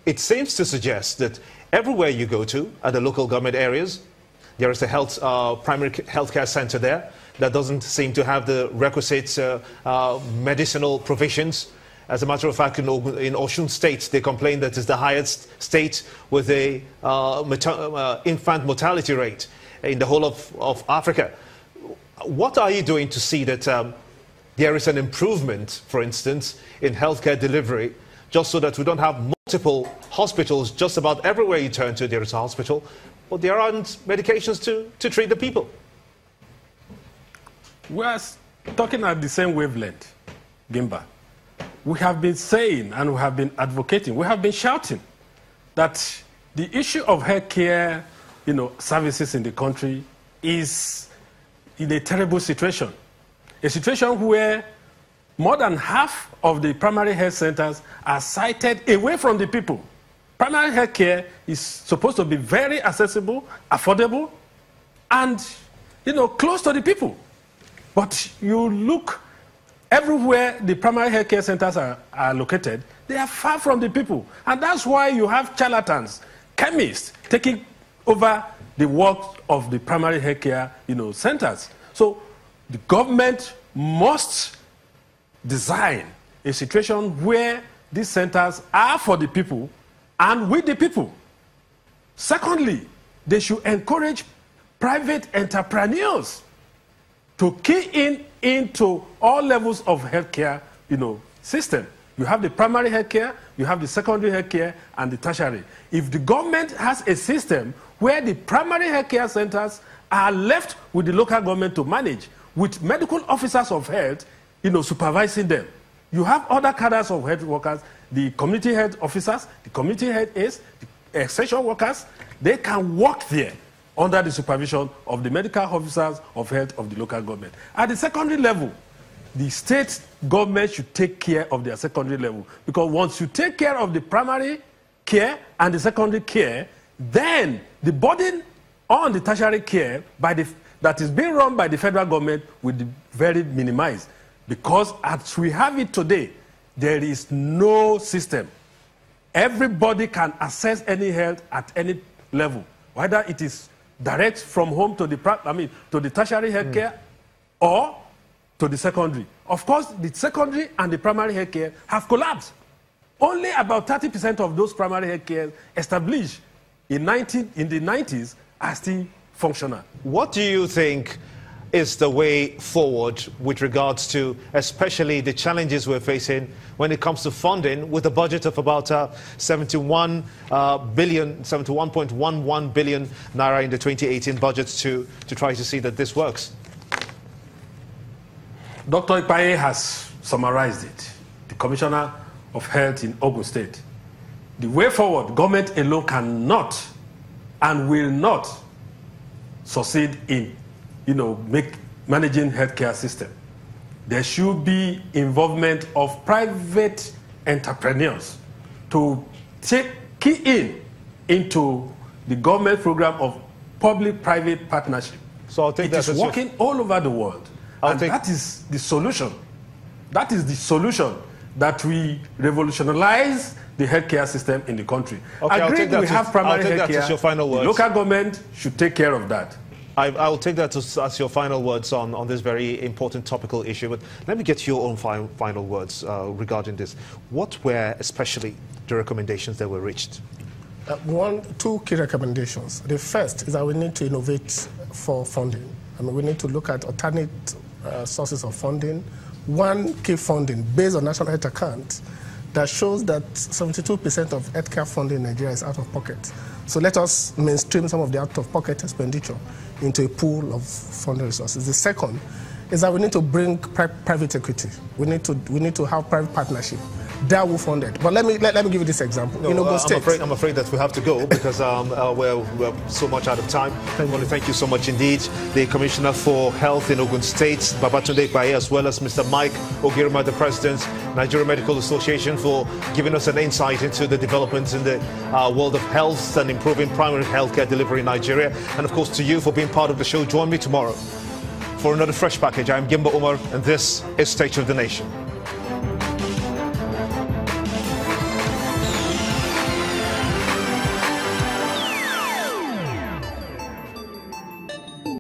it seems to suggest that everywhere you go to, at the local government areas, there is a primary healthcare center there that doesn't seem to have the requisite medicinal provisions. As a matter of fact, in Osun State, they complain that it's the highest state with a infant mortality rate in the whole of Africa. What are you doing to see that there is an improvement, for instance, in healthcare delivery, just so that we don't have multiple hospitals? Just about everywhere you turn to, there is a hospital, but there aren't medications to treat the people. We are talking at the same wavelength, Gimba. We have been saying and we have been advocating, we have been shouting that the issue of healthcare, services in the country is in a terrible situation. A situation where more than half of the primary health centers are sited away from the people. Primary health care is supposed to be very accessible, affordable, and, close to the people. But you look everywhere the primary health care centers are located, they are far from the people. And that's why you have charlatans, chemists, taking over the work of the primary health care, centers. So the government must design a situation where these centers are for the people and with the people. Secondly, they should encourage private entrepreneurs to key into all levels of healthcare, system. You have the primary healthcare, you have the secondary healthcare, and the tertiary. If the government has a system where the primary healthcare centers are left with the local government to manage, with medical officers of health, supervising them. You have other cadres of health workers, the community health officers, the community health aides, the extension workers. They can work there under the supervision of the medical officers of health of the local government. At the secondary level, the state government should take care of their secondary level, because once you take care of the primary care and the secondary care, then the burden on the tertiary care that is being run by the federal government will be very minimized. Because as we have it today, there is no system. Everybody can access any health at any level, whether it is direct from home to the tertiary health care or to the secondary. Of course, the secondary and the primary health care have collapsed. Only about 30% of those primary health care established in the 90s are still functional. What do you think is the way forward with regards to especially the challenges we're facing when it comes to funding, with a budget of about 71.11 billion naira in the 2018 budget to try to see that this works? Dr. Ipaye has summarized it, the Commissioner of Health in Ogun State. The way forward, government alone cannot and will not succeed in managing healthcare system. There should be involvement of private entrepreneurs to key into the government program of public-private partnership. So I'll take that. It is working all over the world. That is the solution. That is the solution that we revolutionize the healthcare system in the country. Okay, Agreed, we have primary healthcare. The local government should take care of that. I'll take that as your final words on this very important topical issue. But let me get your own final words regarding this. What were especially the recommendations that were reached? Two key recommendations. The first is that we need to innovate for funding. We need to look at alternate sources of funding. One key funding based on national health account that shows that 72% of healthcare funding in Nigeria is out of pocket. So let us mainstream some of the out-of-pocket expenditure into a pool of funding resources. The second is that we need to bring private equity. We need to have private partnership. That will fund it. But let me give you this example. No, I'm afraid that we have to go because we're so much out of time. I want to thank you so much indeed, the Commissioner for Health in Ogun State, Babatunde Ipaye, as well as Mr. Mike Ogirima, the President, Nigeria Medical Association, for giving us an insight into the developments in the world of health and improving primary healthcare delivery in Nigeria. And of course to you for being part of the show. Join me tomorrow for another fresh package. I'm Gimba Umar, and this is State of the Nation.